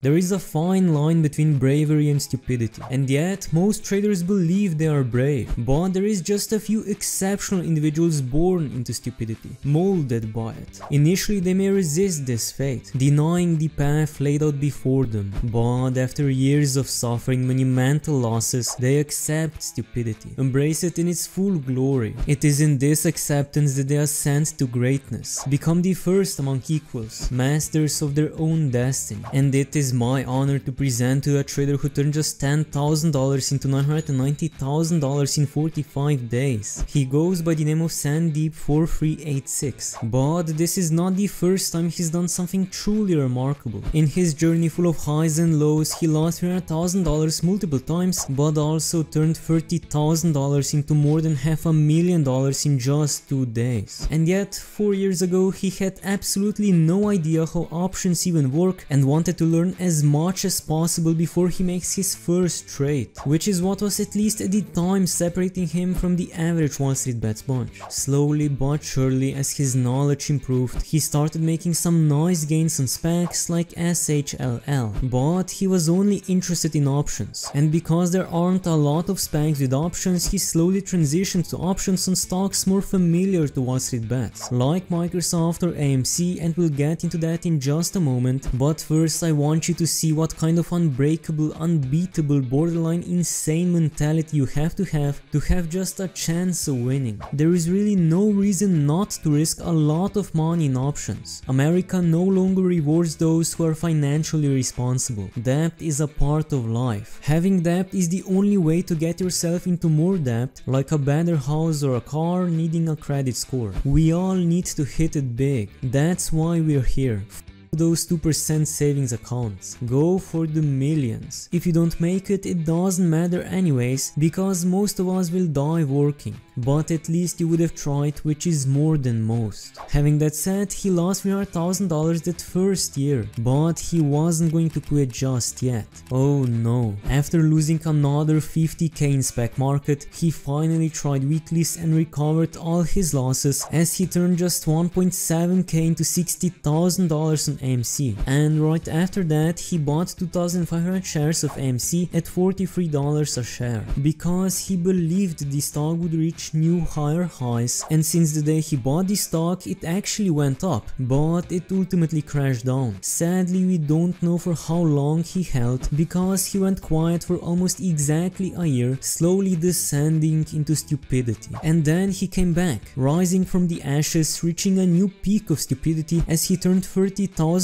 There is a fine line between bravery and stupidity, and yet most traders believe they are brave. But there is just a few exceptional individuals born into stupidity, molded by it. Initially they may resist this fate, denying the path laid out before them, but after years of suffering monumental losses, they accept stupidity, embrace it in its full glory. It is in this acceptance that they ascend to greatness, become the first among equals, masters of their own destiny. And it is my honor to present to you a trader who turned just $10,000 into $990,000 in 45 days. He goes by the name of Sandeep4386, but this is not the first time he's done something truly remarkable. In his journey full of highs and lows, he lost $300,000 multiple times, but also turned $30,000 into more than $500,000 in just 2 days. And yet, 4 years ago, he had absolutely no idea how options even work and wanted to learn as much as possible before he makes his first trade, which is what was at least at the time separating him from the average WallStreetBets bunch. Slowly but surely, as his knowledge improved, he started making some nice gains on specs like SHLL, but he was only interested in options, and because there aren't a lot of specs with options, he slowly transitioned to options on stocks more familiar to WallStreetBets, like Microsoft or AMC, and we'll get into that in just a moment. But first I want you to see what kind of unbreakable, unbeatable, borderline insane mentality you have to have just a chance of winning. There is really no reason not to risk a lot of money in options. America no longer rewards those who are financially responsible. Debt is a part of life. Having debt is the only way to get yourself into more debt, like a better house or a car needing a credit score. We all need to hit it big. That's why we're here. Those 2% savings accounts. Go for the millions. If you don't make it, it doesn't matter anyways, because most of us will die working. But at least you would have tried, which is more than most. Having that said, he lost $300,000 that first year, but he wasn't going to quit just yet. Oh no. After losing another 50k in spec market, he finally tried weeklies and recovered all his losses, as he turned just 1.7k into $60,000 on AMC, and right after that he bought 2,500 shares of AMC at $43 a share, because he believed the stock would reach new higher highs, and since the day he bought the stock it actually went up, but it ultimately crashed down. Sadly, we don't know for how long he held, because he went quiet for almost exactly a year, slowly descending into stupidity, and then he came back, rising from the ashes, reaching a new peak of stupidity as he turned $30,000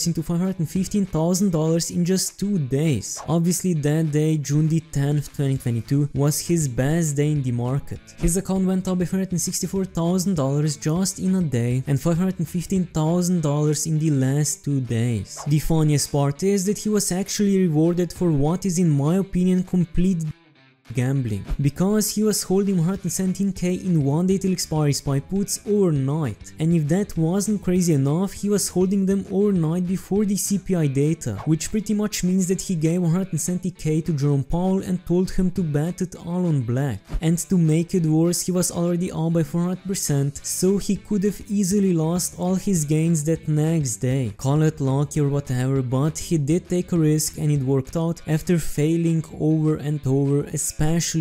into $515,000 in just 2 days. Obviously that day, June the 10th, 2022, was his best day in the market. His account went up by $164,000 just in a day and $515,000 in the last 2 days. The funniest part is that he was actually rewarded for what is in my opinion complete gambling, because he was holding 117k in 1 day till expiry SPY puts overnight, and if that wasn't crazy enough, he was holding them overnight before the CPI data, which pretty much means that he gave 170k to Jerome Powell and told him to bet it all on black. And to make it worse, he was already up by 400%, so he could have easily lost all his gains that next day. Call it lucky or whatever, but he did take a risk and it worked out after failing over and over, especially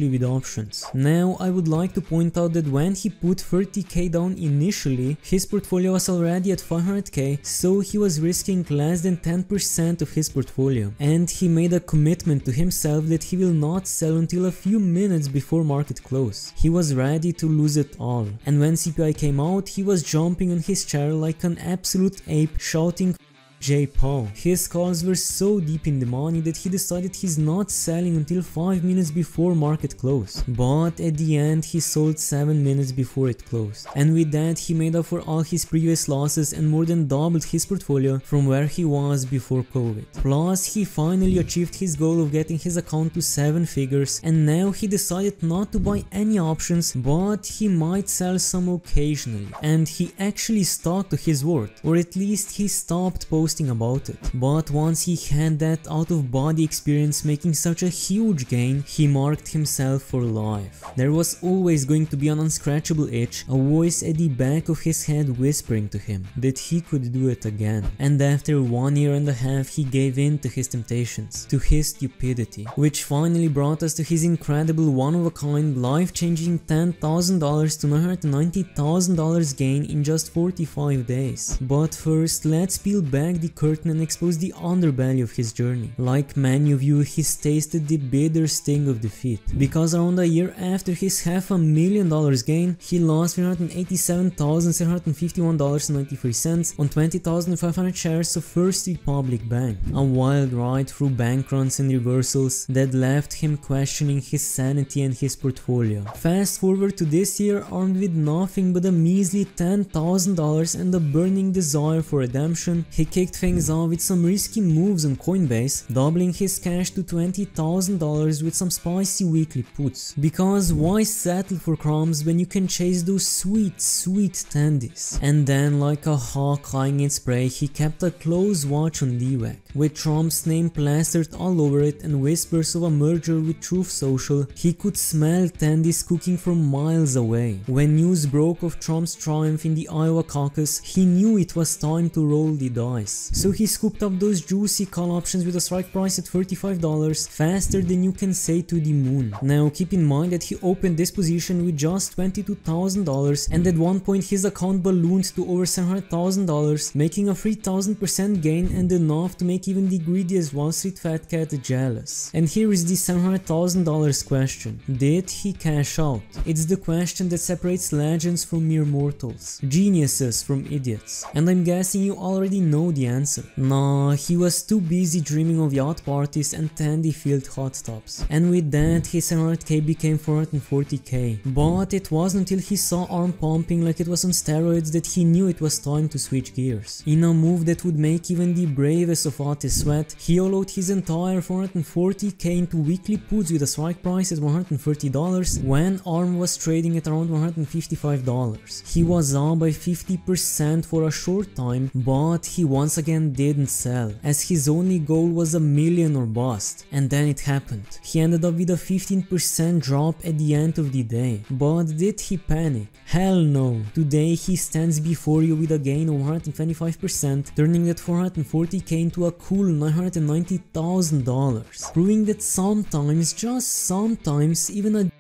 with options. Now I would like to point out that when he put 30k down initially, his portfolio was already at 500k, so he was risking less than 10% of his portfolio, and he made a commitment to himself that he will not sell until a few minutes before market close. He was ready to lose it all, and when CPI came out, he was jumping on his chair like an absolute ape, shouting J. Paul. His calls were so deep in the money that he decided he's not selling until 5 minutes before market close, but at the end he sold 7 minutes before it closed, and with that he made up for all his previous losses and more than doubled his portfolio from where he was before COVID. Plus he finally achieved his goal of getting his account to 7 figures, and now he decided not to buy any options, but he might sell some occasionally, and he actually stuck to his word, or at least he stopped posting posting about it. But once he had that out-of-body experience making such a huge gain, he marked himself for life. There was always going to be an unscratchable itch, a voice at the back of his head whispering to him that he could do it again. And after 1 year and a half, he gave in to his temptations, to his stupidity, which finally brought us to his incredible one-of-a-kind, life-changing $10,000 to $990,000 gain in just 45 days. But first, let's peel back the curtain and expose the underbelly of his journey. Like many of you, he's tasted the bitter sting of defeat, because around a year after his $500,000 gain, he lost $387,751.93 on 20,500 shares of First Republic Bank, a wild ride through bank runs and reversals that left him questioning his sanity and his portfolio. Fast forward to this year, armed with nothing but a measly $10,000 and a burning desire for redemption, he kicked things off with some risky moves on Coinbase, doubling his cash to $20,000 with some spicy weekly puts. Because why settle for crumbs when you can chase those sweet tendies? And then, like a hawk eyeing its prey, he kept a close watch on DWAC, with Trump's name plastered all over it and whispers of a merger with Truth Social. He could smell tendies cooking from miles away. When news broke of Trump's triumph in the Iowa caucus, he knew it was time to roll the dice. So he scooped up those juicy call options with a strike price at $35, faster than you can say to the moon. Now keep in mind that he opened this position with just $22,000, and at one point his account ballooned to over $700,000, making a 3,000% gain and enough to make even the greediest Wall Street fat cat jealous. And here is the $700,000 question. Did he cash out? It's the question that separates legends from mere mortals, geniuses from idiots. And I'm guessing you already know the answer. Nah, he was too busy dreaming of yacht parties and tandy-filled hot tubs. And with that, his 700k became 440k. But it wasn't until he saw arm pumping like it was on steroids that he knew it was time to switch gears. In a move that would make even the bravest of artists sweat, he allowed his entire 440k into weekly puts with a strike price at $130 when ARM was trading at around $155. He was up by 50% for a short time, but he once again didn't sell, as his only goal was $1 million or bust. And then it happened. He ended up with a 15% drop at the end of the day. But did he panic? Hell no. Today he stands before you with a gain of 125%, turning that 440k into a cool $990,000, proving that sometimes, just sometimes, even a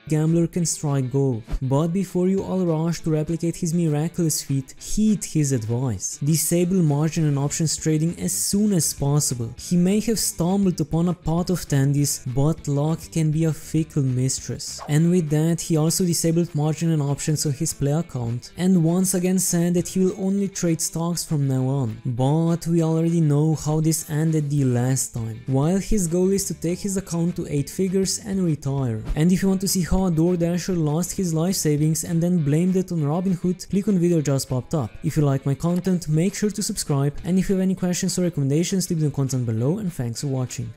gambler can strike gold. But before you all rush to replicate his miraculous feat, heed his advice. Disable margin and options trading as soon as possible. He may have stumbled upon a pot of tendies, but luck can be a fickle mistress. And with that, he also disabled margin and options on his play account, and once again said that he will only trade stocks from now on. But we already know how this ended the last time. While his goal is to take his account to 8 figures and retire. And if you want to see how a DoorDasher lost his life savings and then blamed it on Robinhood, click on the video just popped up. If you like my content, make sure to subscribe, and if you have any questions or recommendations, leave them in the comments below, and thanks for watching.